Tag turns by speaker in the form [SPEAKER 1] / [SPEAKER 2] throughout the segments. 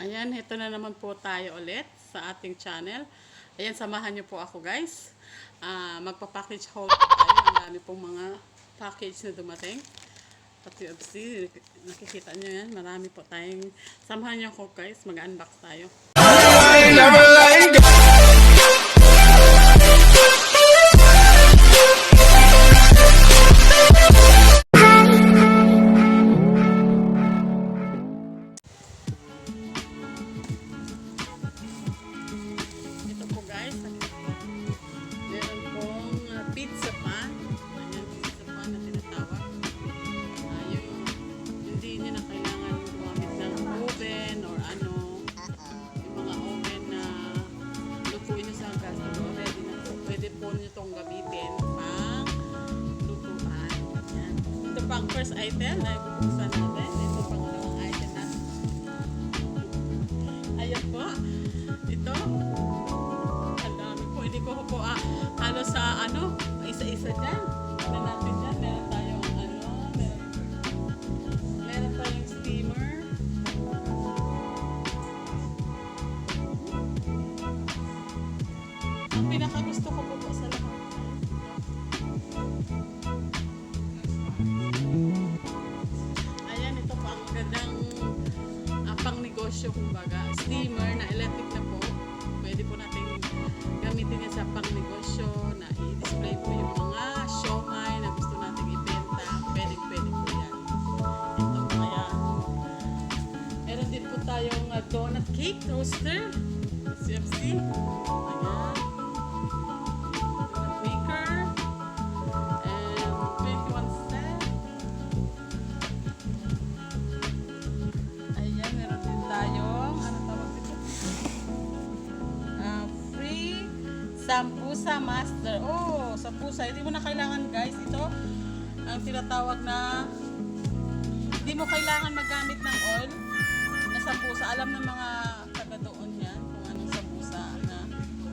[SPEAKER 1] Ayan, ito na naman po tayo ulit sa ating channel. Ayan, samahan niyo po ako guys. Magpa-package haul po tayo. Ang dami pong mga package na dumating. Pati nakikita niyo yan. Marami po tayong. Samahan niyo ako guys. Mag-unbox tayo. Pang first item ay bubuksan natin. Ito pangalawang item na. Ayan po. Ito. Ang dami po. Hindi ko po halos sa isa-isa dyan. Tignan natin dyan. Meron tayong meron tayong steamer. Ang pinakagusto ko po sa lahat. Kumbaga, steamer na electric na po. Pwede po natin gamitin yan sa pang-negosyo na i-display po yung mga siomai na gusto natin ibenta. Pwede po yan. Ito kaya. Meron din po tayong donut cake toaster. CFC. Ayan. Donut maker. And 21 cents. Ayan, meron din tayong free sampusa master. Oh, sampusa. Hindi mo na kailangan guys. Ito ang tinatawag na hindi mo kailangan magamit ng oil na sampusa. Alam ng mga taga doon yan kung anong sampusa na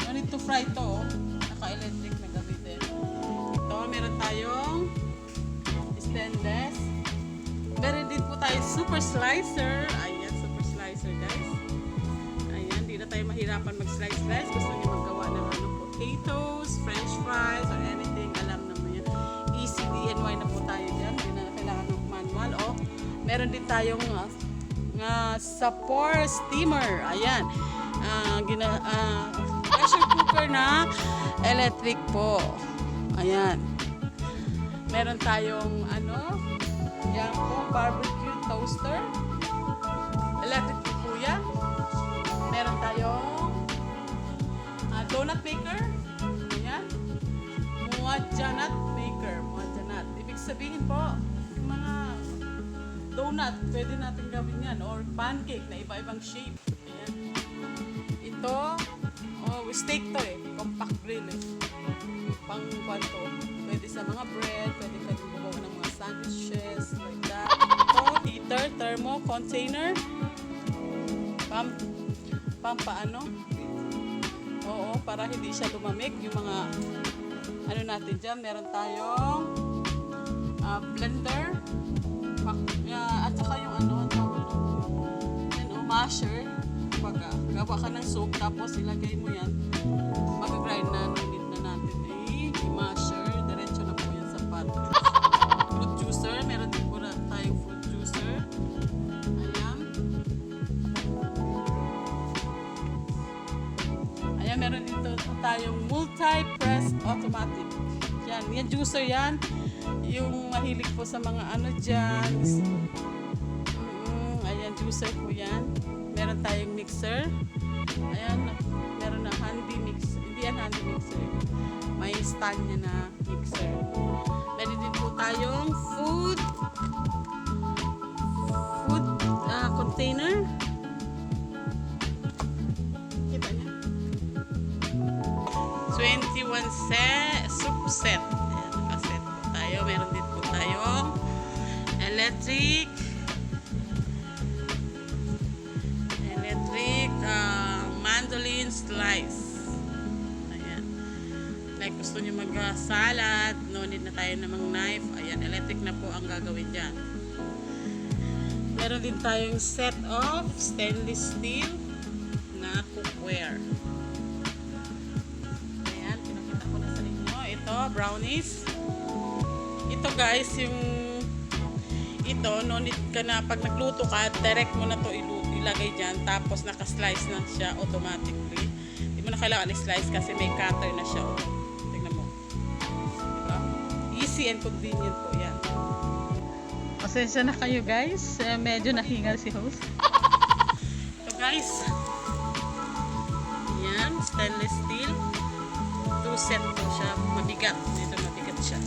[SPEAKER 1] no need to fry to. Naka-electric na gamitin. Ito, meron tayong stainless. Meron din po tayo super slicer. Ayan, super slicer guys. Ayan, di na tayo mahirapan mag-slice. Gusto niyo maggawa ng potatoes, french fries, or anything. Alam naman yan. Easy DIY na po tayo dyan. Hindi na kailangan ng manual. O, meron din tayong sapor steamer. Ayan. Pressure cooker na electric po. Ayan. Meron tayong yan po, barbecue toaster. Electric po yan. Meron tayong donut maker. Ayan. Muadjanat maker. Muadjanat. Ibig sabihin po, yung mga donut, pwede natin gawin yan. Or pancake na iba-ibang shape. Ayan. Ito, steak to compact grill pang kwanto. Pwede sa mga bread, pwede gumawa ng mga sandwiches, like that. Ito, heater, thermo, container. Paano? Oo, para hindi siya lumamig. Yung mga, natin dyan, meron tayong blender. At saka yung masher. Pagka gawa ka ng soup, tapos ilagay mo yan. Mag-grind na, nunit na natin. I-masher. Diretso na po yan sa pot. Fruit juicer. Meron din po na tayong fruit juicer. Ayan. Ayan, meron dito tayong multi-press automatic. Yan juicer yan. Yung mahilig po sa mga dyan. Ayan, juicer po yan. Meron tayong mixer. Ayan, meron na handy mixer. Hindi yan handy mixer. May stand niya na mixer. Meron din po tayong food container. Kita niya? 21 soup set. Ayan, nakaset po tayo. Meron din po tayong electric mandolin slice. Ayan. Like gusto nyo mag-salad, no need na tayo namang knife. Ayan, electric na po ang gagawin dyan. Meron din tayong set of stainless steel na cookware. Ayan, pinakita ko na sa inyo. Ito, brownies. Ito guys, yung ito, no need ka na, pag nagluto ka, direct mo na to ilagay dyan, tapos nakaslice na siya automatically. Hindi mo na kailangan i-slice kasi may cutter na siya. Tingnan mo. Diba? Easy and convenient po yan. Pasensya na kayo guys, medyo nahingal si host. So guys, yan, stainless steel. 2 set po siya, mabigat. Dito mabigat siya.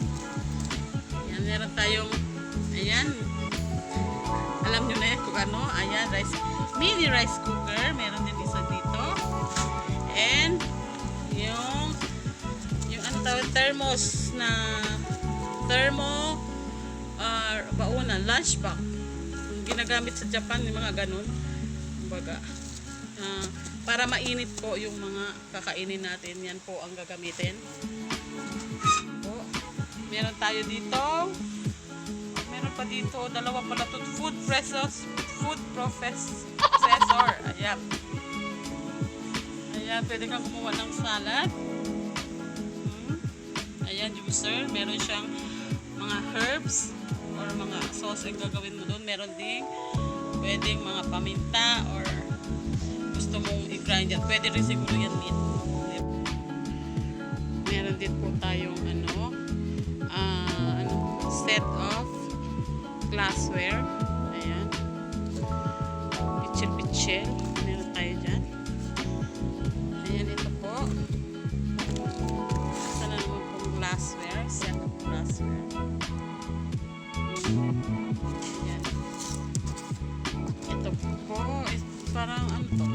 [SPEAKER 1] Yan, meron tayong, ayan, alam nyo na yan kung ano, ayan, mini rice cooker, meron din isa dito. And, yung ano tawag, thermos na, baunan, lunch bag. Yung ginagamit sa Japan, yung mga ganun. Kumbaga, para mainit po yung mga kakainin natin, yan po ang gagamitin. Po. Meron tayo dito. Meron pa dito, dalawa pala to, food processor. Ayan. Ayan, pwede kang kumuha ng salad. Ayan, juicer. Meron siyang mga herbs or mga sauce ang gagawin mo doon. Meron ding pwedeng mga paminta or gusto mong i-grind yan. Pwede rin siguro yan meat. Meron din po tayong set of glassware. Ayan. Pichil-pichil. Meron tayo dyan. Ayan, ito po. Isa na naman pong glassware. Set of glassware. Ayan. Ito po. Parang ano to?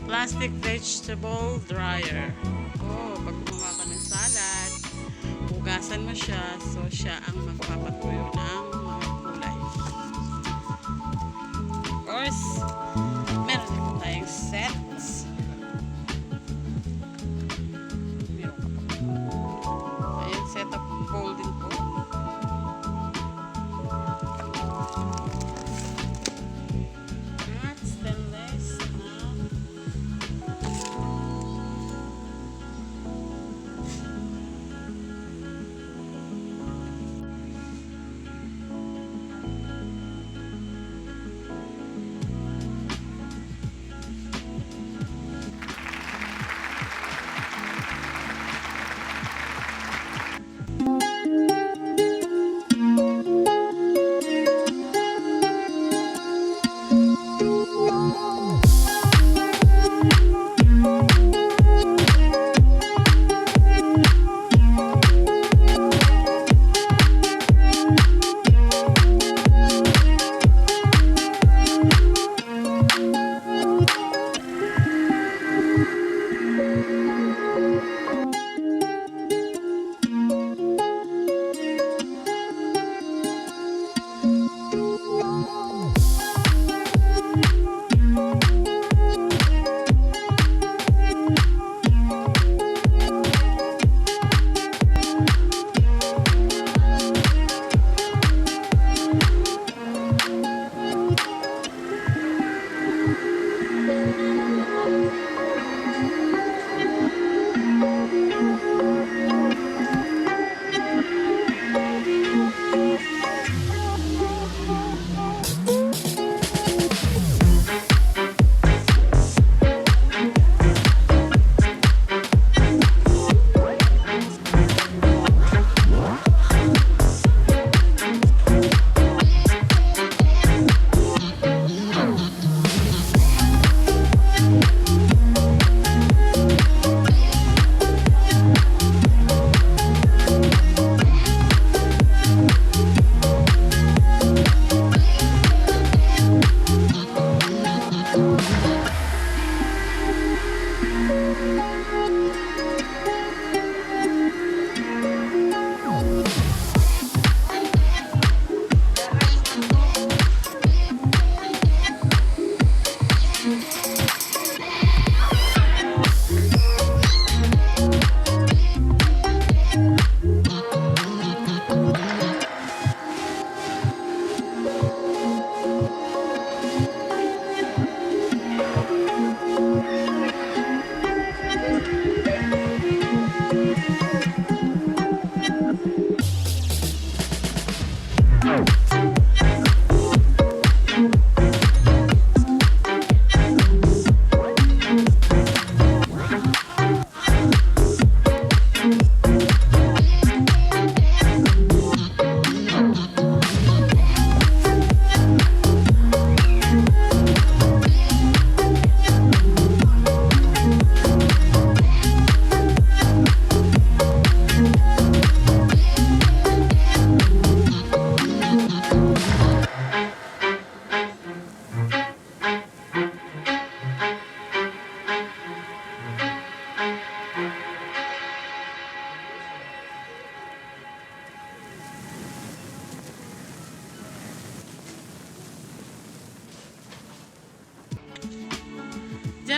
[SPEAKER 1] Plastic vegetable dryer. Oh, pag gumawa ka ng salad, hugasan mo siya, so siya ang magpapatuyo ng mga kulay. Of course, meron din po tayong sets. Meron ka pa. Ayan, set up bowl din po. At stainless na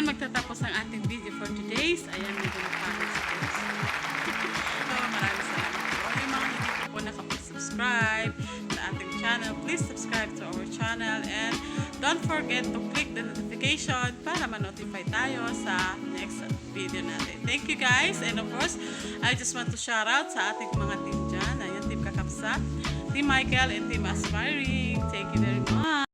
[SPEAKER 1] Diyan magtatapos ang ating video for today's. Ayan, medyo napagod sa guys. So, maraming salamat po. Yung mga hindi po nakapag-subscribe sa ating channel, please subscribe to our channel and don't forget to click the notification para ma-notify tayo sa next video natin. Thank you guys, and of course, I just want to shout out sa ating mga team dyan. Ayan, Team Kakapsa, Team Michael, and Team Aspiring. Thank you very much.